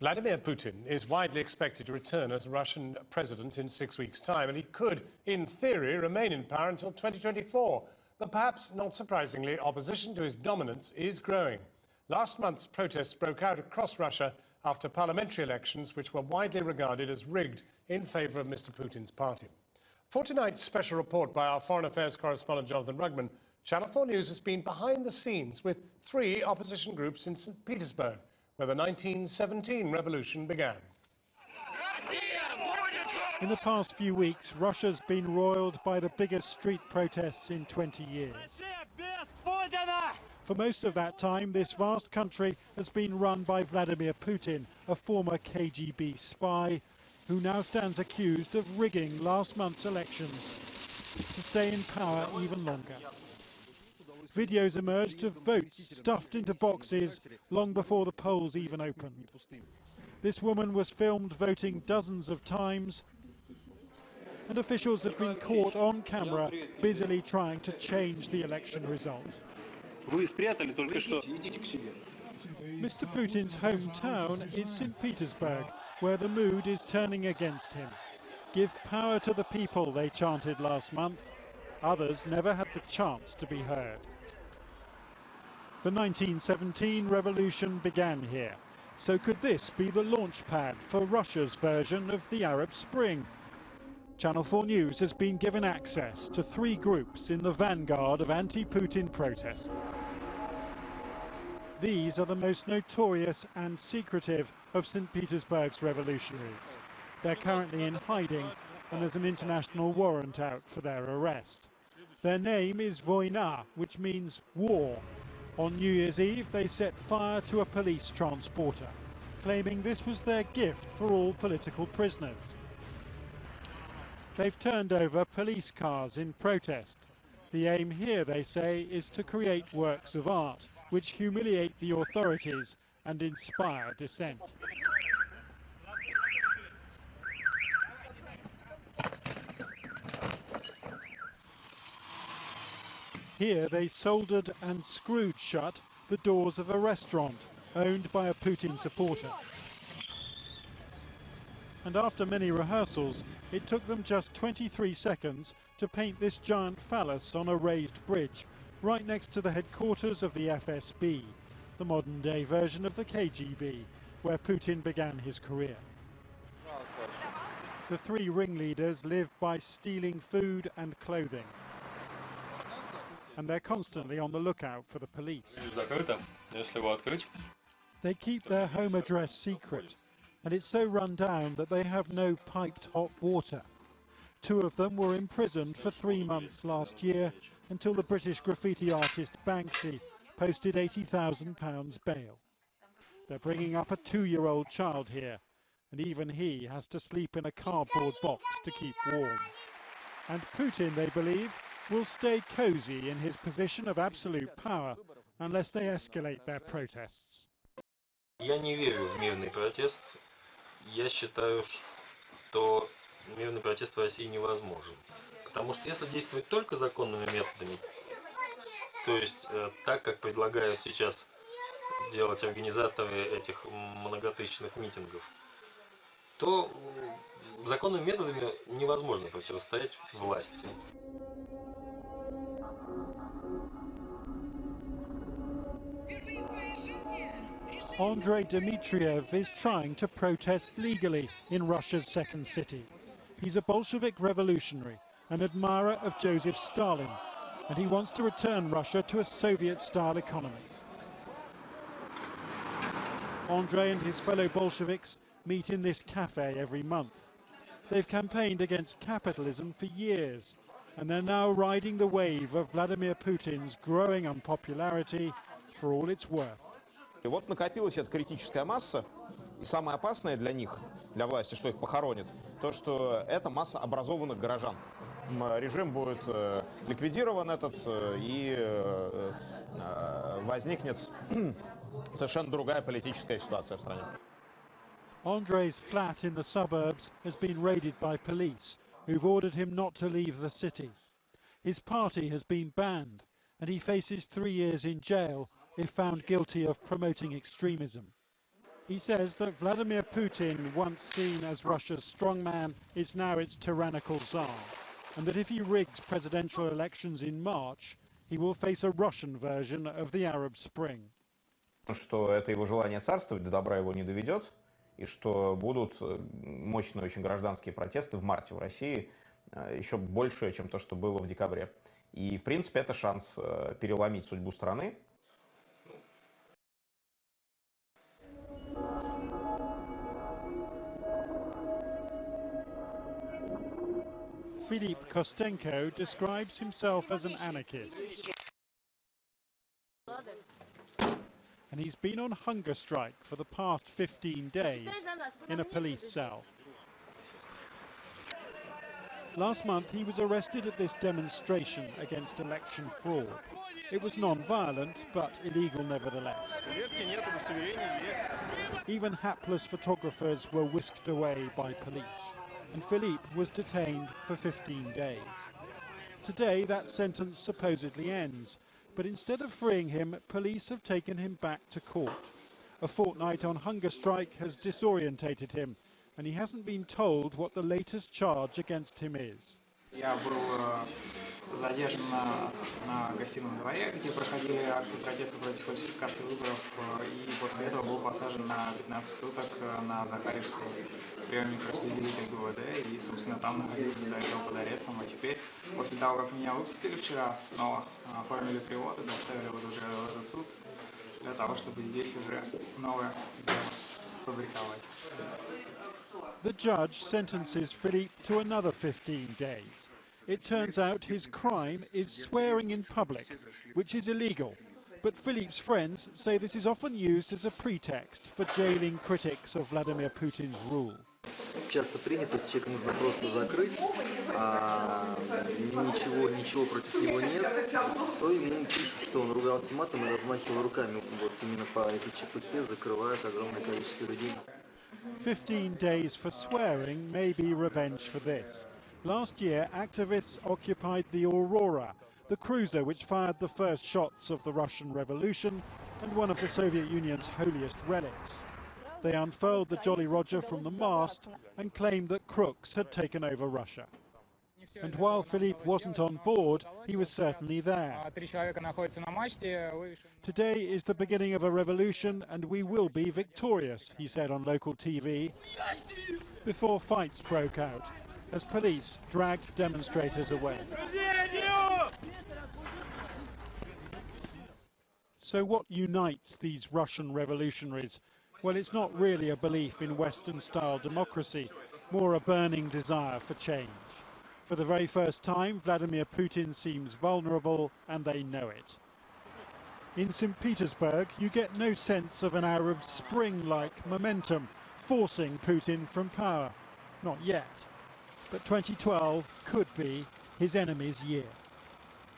Vladimir Putin is widely expected to return as Russian president in 6 weeks' time, and he could, in theory, remain in power until 2024. But perhaps not surprisingly, opposition to his dominance is growing. Last month's protests broke out across Russia after parliamentary elections, which were widely regarded as rigged in favour of Mr. Putin's party. For tonight's special report by our Foreign Affairs correspondent Jonathan Rugman, Channel 4 News has been behind the scenes with 3 opposition groups in St Petersburg, where the 1917 revolution began. In the past few weeks, Russia's been roiled by the biggest street protests in 20 years. For most of that time, this vast country has been run by Vladimir Putin, a former KGB spy, who now stands accused of rigging last month's elections to stay in power even longer. Videos emerged of votes stuffed into boxes long before the polls even opened. This woman was filmed voting dozens of times, and officials have been caught on camera busily trying to change the election result. Mr. Putin's hometown is St Petersburg, where the mood is turning against him. Give power to the people, they chanted last month. Others never had the chance to be heard. The 1917 revolution began here. So could this be the launchpad for Russia's version of the Arab Spring? Channel 4 News has been given access to 3 groups in the vanguard of anti-Putin protest. These are the most notorious and secretive of St Petersburg's revolutionaries. They're currently in hiding, and there's an international warrant out for their arrest. Their name is Voina, which means war. On New Year's Eve, they set fire to a police transporter, claiming this was their gift for all political prisoners. They've turned over police cars in protest. The aim here, they say, is to create works of art which humiliate the authorities and inspire dissent. Here they soldered and screwed shut the doors of a restaurant owned by a Putin supporter. And after many rehearsals, it took them just 23 seconds to paint this giant phallus on a raised bridge right next to the headquarters of the FSB, the modern-day version of the KGB, where Putin began his career. The 3 ringleaders live by stealing food and clothing, and they're constantly on the lookout for the police. They keep their home address secret, and it's so run down that they have no piped hot water. 2 of them were imprisoned for 3 months last year until the British graffiti artist Banksy posted £80,000 bail. They're bringing up a 2-year-old child here, and even he has to sleep in a cardboard box to keep warm. And Putin, they believe, will stay cozy in his position of absolute power unless they escalate their protests. Я не верю в мирный протест. Я считаю, что мирный протест в России невозможен. Потому что если действовать только законными методами, то есть так, как предлагают сейчас делать организаторы этих многотысячных митингов, то законными методами невозможно противостоять власти. Andrei Dmitriev is trying to protest legally in Russia's second city. He's a Bolshevik revolutionary, an admirer of Joseph Stalin, and he wants to return Russia to a Soviet-style economy. Andrei and his fellow Bolsheviks meet in this cafe every month. They've campaigned against capitalism for years, and they're now riding the wave of Vladimir Putin's growing unpopularity for all it's worth. И вот накопилась эта критическая масса, и самое опасное для них, для власти, что их похоронит, то, что это масса образованных горожан. Режим будет ликвидирован этот, и возникнет совершенно другая политическая ситуация в стране. Andrei's flat in the suburbs has been raided by police, who've ordered him not to leave the city. His party has been banned, and he faces 3 years in jail if found guilty of promoting extremism. He says that Vladimir Putin, once seen as Russia's strongman, is now its tyrannical Tsar, and that if he rigs presidential elections in March, he will face a Russian version of the Arab Spring. Что это его желание царствовать до добра его не доведет, и что будут мощные очень гражданские протесты в марте в России, еще больше, чем то, что было в декабре. И, в принципе, это шанс переломить судьбу страны. Filip Kostenko describes himself as an anarchist. And he's been on hunger strike for the past 15 days in a police cell. Last month he was arrested at this demonstration against election fraud. It was non-violent, but illegal nevertheless. Even hapless photographers were whisked away by police, and Philippe was detained for 15 days. Today that sentence supposedly ends, but instead of freeing him, police have taken him back to court. A fortnight on hunger strike has disorientated him, and he hasn't been told what the latest charge against him is. Я был задержан на гостином дворе, где проходили акции протеста против фальсификации выборов, и после этого был посажен на 15 суток на Захаревскую приемник распределитель ГУВД, и, собственно, там находился до этого под арестом. А теперь, после того, как меня выпустили вчера, снова оформили привод и доставили вот уже в этот суд, для того, чтобы здесь уже новое дело фабриковать. The judge sentences Philippe to another 15 days. It turns out his crime is swearing in public, which is illegal. But Philippe's friends say this is often used as a pretext for jailing critics of Vladimir Putin's rule. Часто принято, если человека нужно просто закрыть, а ничего против него нет, то ему пишут, что он ругался матом и размахивал руками. Вот именно по этой чепухе закрывают огромное количество людей. 15 days for swearing may be revenge for this. Last year, activists occupied the Aurora, the cruiser which fired the first shots of the Russian Revolution and one of the Soviet Union's holiest relics. They unfurled the Jolly Roger from the mast and claimed that crooks had taken over Russia. And while Philippe wasn't on board, he was certainly there. Today is the beginning of a revolution and we will be victorious, he said on local TV, before fights broke out as police dragged demonstrators away. So what unites these Russian revolutionaries? Well, it's not really a belief in Western-style democracy, more a burning desire for change. For the very first time, Vladimir Putin seems vulnerable, and they know it. In St Petersburg, you get no sense of an Arab Spring-like momentum forcing Putin from power. Not yet. But 2012 could be his enemy's year.